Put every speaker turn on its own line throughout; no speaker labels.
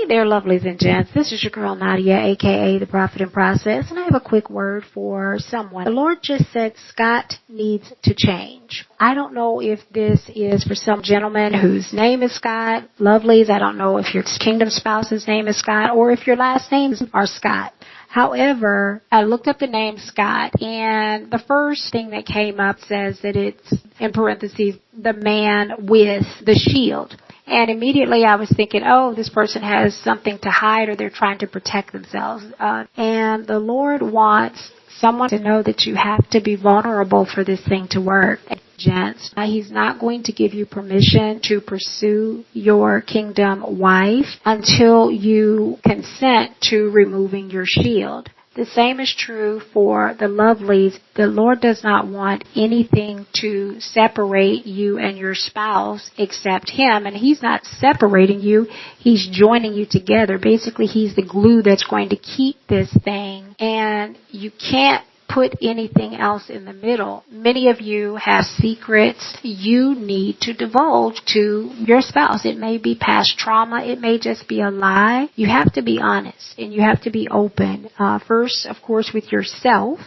Hey there, lovelies and gents. This is your girl Nadia, a.k.a. the Prophet in Process, and I have a quick word for someone. The Lord just said Scott needs to change. I don't know if this is for some gentleman whose name is Scott, lovelies. I don't know if your kingdom spouse's name is Scott or if your last names are Scott. However, I looked up the name Scott, and the first thing that came up says that it's, in parentheses, the man with the shield. And immediately I was thinking, oh, this person has something to hide or they're trying to protect themselves. And the Lord wants someone to know that you have to be vulnerable for this thing to work. Gents, He's not going to give you permission to pursue your kingdom wife until you consent to removing your shield. The same is true for the lovelies. The Lord does not want anything to separate you and your spouse except Him. And He's not separating you. He's joining you together. Basically, He's the glue that's going to keep this thing. And you can't put anything else in the middle. Many of you have secrets you need to divulge to your spouse. It may be past trauma. It may just be a lie. You have to be honest and you have to be open. First, of course, with yourself.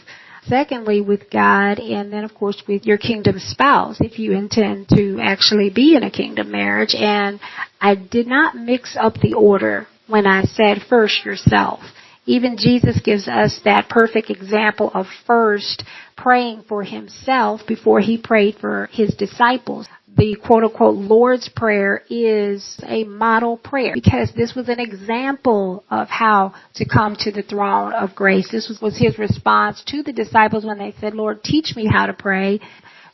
Secondly, with God. And then, of course, with your kingdom spouse, if you intend to actually be in a kingdom marriage. And I did not mix up the order when I said first yourself. Even Jesus gives us that perfect example of first praying for Himself before He prayed for His disciples. The quote-unquote Lord's Prayer is a model prayer because this was an example of how to come to the throne of grace. This was His response to the disciples when they said, Lord, teach me how to pray.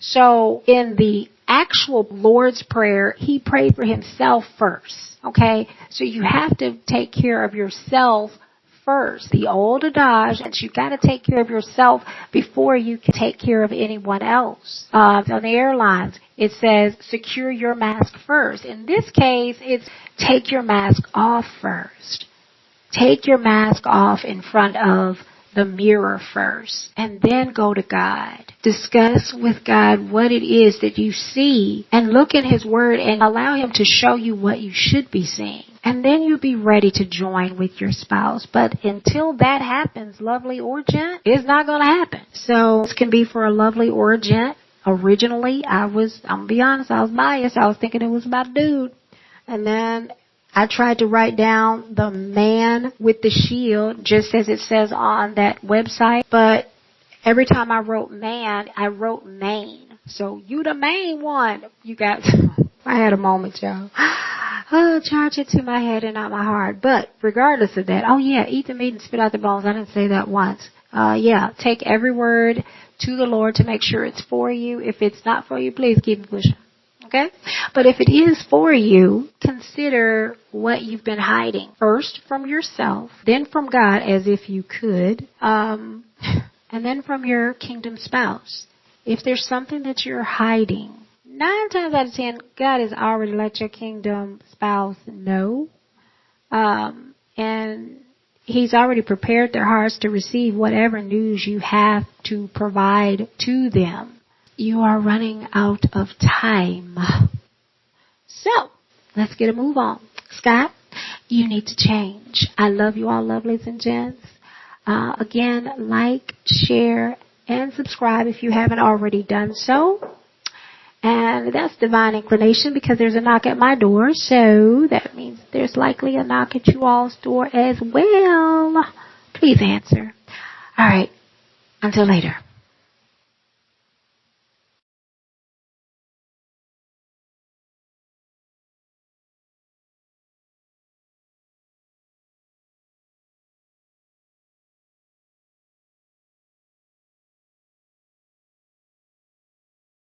So in the actual Lord's Prayer, He prayed for Himself first. Okay? So you have to take care of yourself first. The old adage that you got to take care of yourself before you can take care of anyone else. On the airlines, it says secure your mask first. In this case, it's take your mask off first. Take your mask off in front of the mirror first, and then go to God. Discuss with God what it is that you see, and look in His Word and allow Him to show you what you should be seeing. And then you'll be ready to join with your spouse. But until that happens, lovely or gent, it's not going to happen. So this can be for a lovely or a gent. Originally, I'm going to be honest, I was biased. I was thinking it was about a dude. And then I tried to write down the man with the shield, just as it says on that website. But every time I wrote man, I wrote main. So you the main one. You got, I had a moment, y'all. Oh, charge it to my head and not my heart. But regardless of that, oh yeah, eat the meat and spit out the bones. I didn't say that once. Take every word to the Lord to make sure it's for you. If it's not for you, please keep it pushing. Okay? But if it is for you, consider what you've been hiding. First from yourself, then from God as if you could, and then from your kingdom spouse. If there's something that you're hiding, 9 times out of 10, God has already let your kingdom spouse know. And He's already prepared their hearts to receive whatever news you have to provide to them. You are running out of time. So, let's get a move on. Scott, you need to change. I love you all, lovelies and gents. Again, like, share, and subscribe if you haven't already done so. And that's divine inclination because there's a knock at my door. So that means there's likely a knock at you all's door as well. Please answer. All right. Until later.